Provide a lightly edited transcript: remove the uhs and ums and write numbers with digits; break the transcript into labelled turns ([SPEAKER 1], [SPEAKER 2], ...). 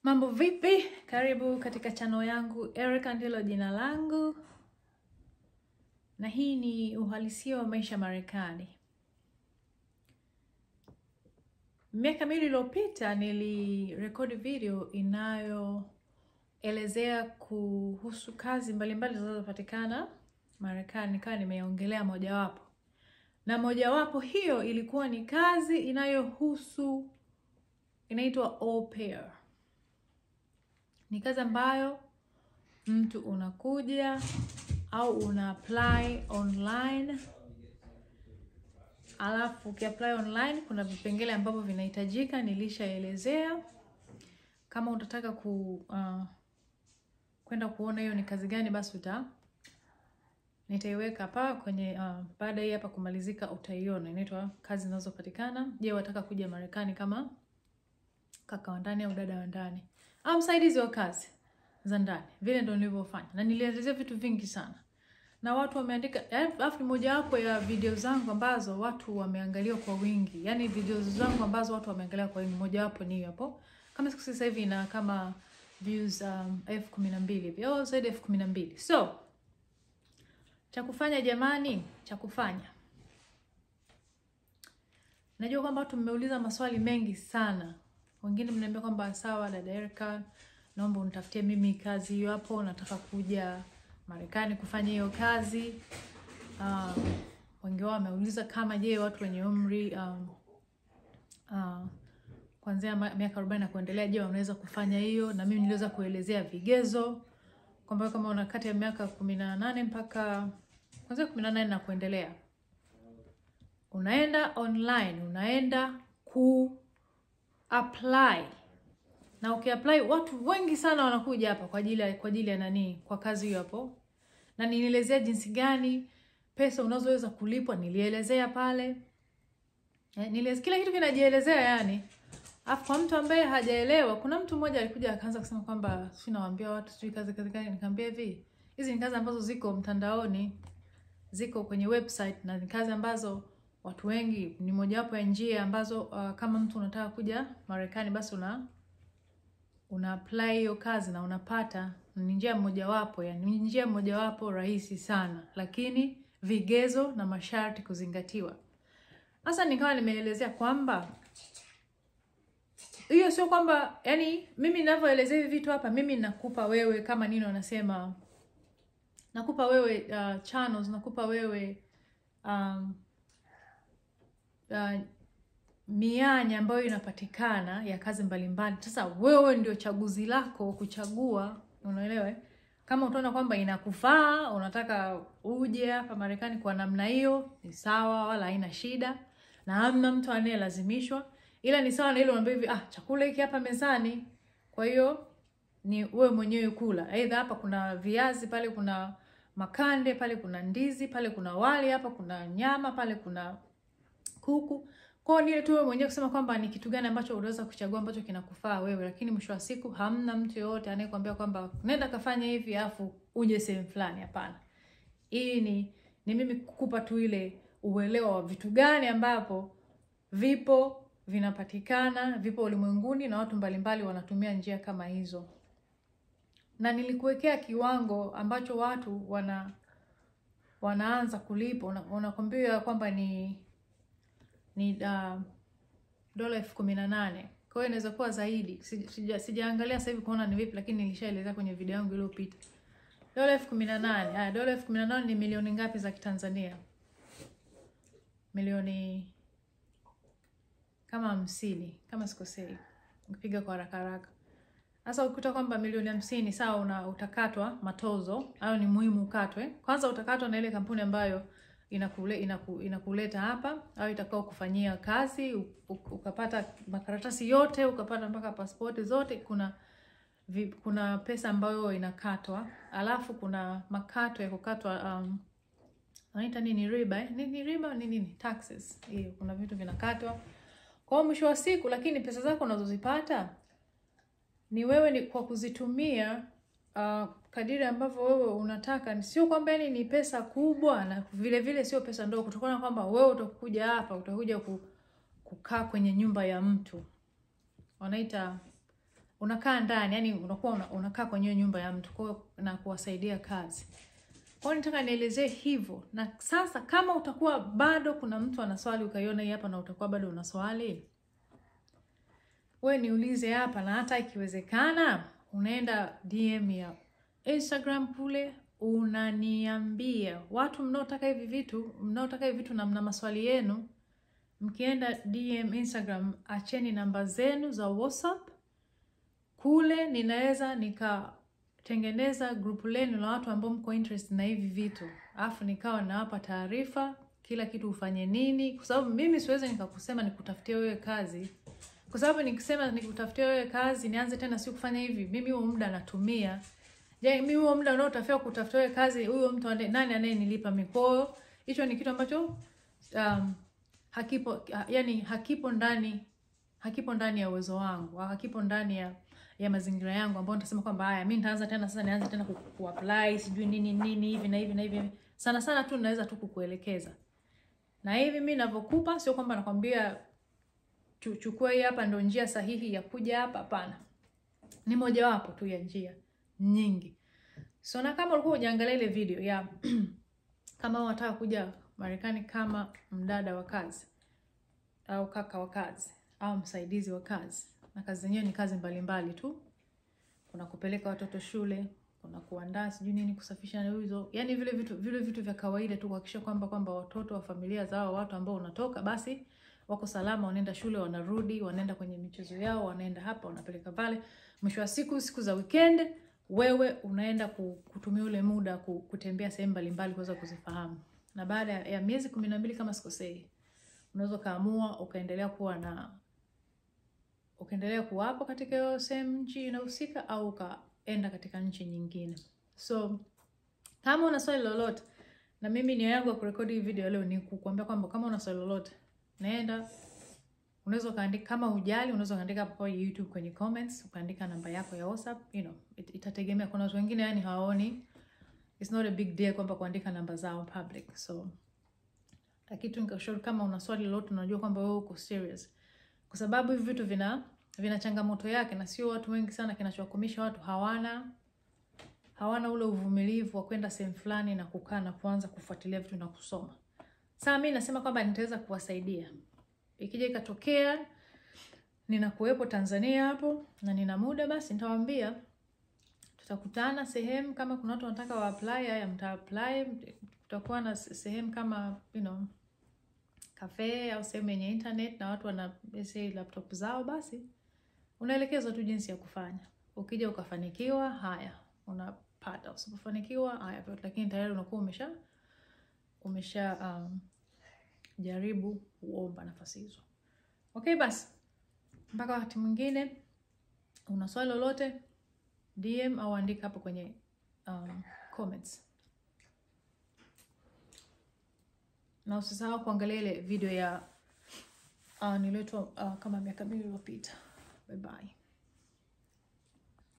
[SPEAKER 1] Mambo vipi? Karibu katika channel yangu. Erica ndilo jina langu. Na hii ni uhalisia wa maisha Marekani. Miaka miwili iliyopita nilirekodi video inayoelezea kuhusu kazi mbalimbali zinazopatikana Marekani. Nikawa nimeongelea mojawapo. Na mojawapo hiyo ilikuwa ni kazi inaitwa au pair. Ni kazi ambayo mtu unakuja au una apply online. Alafu ukiapply online kuna vipengele ambavyo vinahitajika, nilishaelezea. Kama utataka kwenda kuona hiyo ni kazi gani, basi nitaiweka hapa kwenye baada ya hapa kumalizika utaiona. Inaitwa kazi zinazopatikana. Je, wataka kuja Marekani kama kaka wa ndani au dada wa ndani au msaidizi wa kazi za ndani. Vile ndio nilivyofanya. Na nilielezea vitu vingi sana. Na watu wameandika, alafu ni mojawapo ya video zangu ambazo watu wameangalia kwa wingi. Yaani video zangu ambazo watu wameangalia kwa wingi, mojawapo ni hiyo hapo. Kama siku sasa hivi ina kama views 12,000 hivi. Oh, zaidi 12,000. So, cha kufanya jamani, cha kufanya. Najua kwamba watu mmeuliza maswali mengi sana. Wengine mnaambia kwamba sawa dada Erica, naomba unitafutie mimi kazi hiyo hapo, nataka kuja Marekani kufanya hiyo kazi. Wengi wao wameuliza kama je, watu wenye umri kuanzia miaka 40 na kuendelea, je, wanaweza kufanya hiyo? Na mimi niliweza kuelezea vigezo kwamba kama una kati ya miaka 18 mpaka kuanzia 18 na kuendelea, unaenda online, unaenda apply. Na ukiapply, watu wengi sana wanakuja hapa kwa ajili ya nani? Kwa kazi hiyo hapo. Na nilielezea jinsi gani pesa unazoweza kulipwa, nilielezea pale. Nilielezea kila kitu kinajielezea yani. Afu kwa mtu ambaye hajaelewa, kuna mtu mmoja alikuja akaanza kusema kwamba sinawaambia watu sijui kazi gani. Nikamwambia hivi, hizi ni kazi ambazo ziko mtandaoni, ziko kwenye website, na ni kazi ambazo watu wengi, ni mojawapo ya njia ambazo kama mtu unataka kuja Marekani, basi una apply hiyo kazi na unapata. Ni njia mojawapo, yani njia mojawapo rahisi sana, lakini vigezo na masharti kuzingatiwa. Sasa nikawa nimeelezea kwamba hiyo sio kwamba, yani mimi ninavyoelezea hivi vitu hapa, mimi nakupa wewe kama nini wanasema, nakupa wewe channels, nakupa wewe mianya ambayo inapatikana ya kazi mbalimbali. Sasa wewe ndio chaguzi lako kuchagua, unaelewa? Kama utaona kwamba inakufaa, unataka uje hapa Marekani kwa namna hiyo, ni sawa, wala haina shida. Na hamna mtu anayelazimishwa. Ila ni sawa na ile unaambia hivi, chakula hiki hapa mezani, kwa hiyo ni wewe mwenyewe kula. Aidha hapa kuna viazi, pale kuna makande, pale kuna ndizi, pale kuna wali, hapa kuna nyama, pale kuna kuku. Kwa hiyo tu wewe mwenyewe kusema kwamba ni kitu gani ambacho unaweza kuchagua ambacho kinakufaa wewe, lakini mwisho wa siku hamna mtu yote anayekwambia kwamba nenda kafanya hivi afu uje sehemu fulani, hapana. Hii ni mimi kukupa tu ile uelewa wa vitu gani ambapo vipo, vinapatikana, vipo ulimwenguni na watu mbalimbali wanatumia njia kama hizo. Na nilikuwekea kiwango ambacho watu wanaanza kulipa, unakwambia kwamba ni $18,000. Kwa hiyo inaweza kuwa zaidi. Sijaangalia sasa hivi kuona ni vipi, lakini nilishaeleza kwenye video yangu iliyopita. $18,000. $18,000 ni milioni ngapi za Kitanzania? Milioni kama 50, kama sikosei. Nikipiga kwa haraka haraka. Sasa ukuta kwamba milioni 50 sawa, utakatwa matozo, hayo ni muhimu ukatwe. Kwanza utakatwa na ile kampuni ambayo inakuleta hapa au itakao kufanyia kazi, ukapata makaratasi yote, ukapata mpaka pasipoti zote, kuna pesa ambayo inakatwa. Alafu kuna makato ya kukatwa wanaita nini, riba nini riba nini taxes. Hiyo kuna vitu vinakatwa kwa mwisho wa siku, lakini pesa zako unazozipata ni wewe ni kwa kuzitumia kadiri ambavyo wewe unataka. Sio kwamba ni pesa kubwa na vile vile sio pesa ndogo, kutokana kwamba wewe utakuja hapa, utakuja kukaa kwenye nyumba ya mtu. Wanaita unakaa ndani, yani unakuwa unakaa kwenye nyumba ya mtu kwa na kuwasaidia kazi. Kwa hiyo nataka nielezee hivyo. Na sasa kama utakuwa bado kuna mtu ana swali ukaiona hii hapa na utakuwa bado una swali, wewe niulize hapa, na hata ikiwezekana unaenda DM ya Instagram kule unaniambia. Watu mnaotaka hivi vitu na mna maswali yenu, mkienda DM Instagram acheni namba zenu za WhatsApp. Kule ninaweza nikatengeneza group lenu la watu ambao mko interested na hivi vitu. Alafu nikawa nawapa taarifa kila kitu ufanye nini, kwa sababu mimi siwezi nikakusema nikutafutie wewe kazi. Kwa sababu nikisema nikutafutie wewe kazi nianze tena si kufanya hivi, mimi huo muda natumia. Je, mimi huo muda unaotafuta kutafutia wewe kazi, huyo mtu nani anayenilipa mikopo? Hicho ni kitu ambacho hakipo ndani ya uwezo wangu, hakipo ndani ya mazingira yangu ambapo nitasema kwamba haya mimi nianze tena kuapply sijui nini hivi na hivi na hivi. Sana tu naweza tu kukuelekeza. Na hivi mimi ninavyokupa sio kwamba nakwambia chukua hii hapa ndio njia sahihi ya kuja hapa, hapana. Ni moja wapo tu ya njia nyingi. So na kama ulikuwa hujaangalia ile video ya kama unataka kuja Marekani kama mdada wa kazi au kaka wa kazi au msaidizi wa kazi, na kazi zenyewe ni kazi mbalimbali tu. Kuna kupeleka watoto shule, kuna kuandaa sijui nini, kusafisha hizo, yani vile vitu vya kawaida tu, kuhakikisha kwamba watoto wa familia zao, watu ambao unatoka basi wako salama, wanaenda shule, wanarudi, wanaenda kwenye michezo yao, wanaenda hapa, wanapeleka pale. Mwisho wa siku za weekend wewe unaenda kutumia ule muda kutembea sehemu mbalimbali kuweza kuzifahamu. Na baada ya miezi 12 kama sikosei, unaweza kaamua ukaendelea kuwapo katika hiyo sehemu nchi inahusika au ukaenda katika nchi nyingine. So kama una swali lolote, na mimi nia yangu ya kurekodi hii video leo ni kukuambia kwamba kama una swali lolote, naenda unaweza kaandika, kama hujali unaweza kaandika hapo kwa YouTube kwenye comments, ukaandika namba yako ya WhatsApp, itategemea. Kuna watu wengine yani hawaoni, it's not a big deal kwamba kuandika namba zao public. So kitu nikashauri kama una swali lolote unajua kwamba wewe uko serious, kwa sababu hivi vitu vina changamoto yake, na sio watu wengi sana kinachowakumisha watu hawana ule uvumilivu wa kwenda sehemu fulani na kukaa na kuanza kufuatilia vitu na kusoma. Sasa mimi nasema kwamba nitaweza kuwasaidia. Ikija ikatokea ninakuwepo Tanzania hapo na nina muda, basi nitawaambia tutakutana sehemu. Kama kuna watu wanataka wa apply, haya mta apply. Tutakuwa na sehemu kama cafe au sehemu yenye internet na watu wana laptop zao, basi unaelekezwa tu jinsi ya kufanya. Ukija ukafanikiwa, haya unapata. Usipofanikiwa, haya, lakini tayari unakuwa umesha jaribu kuomba nafasi hizo. Okay, basi mpaka wakati mwingine. Una swali lolote, DM au andika hapo kwenye comments. Na usisahau kuangalia ile video ya nililetwa kama miaka 2 iliyopita. Bye bye.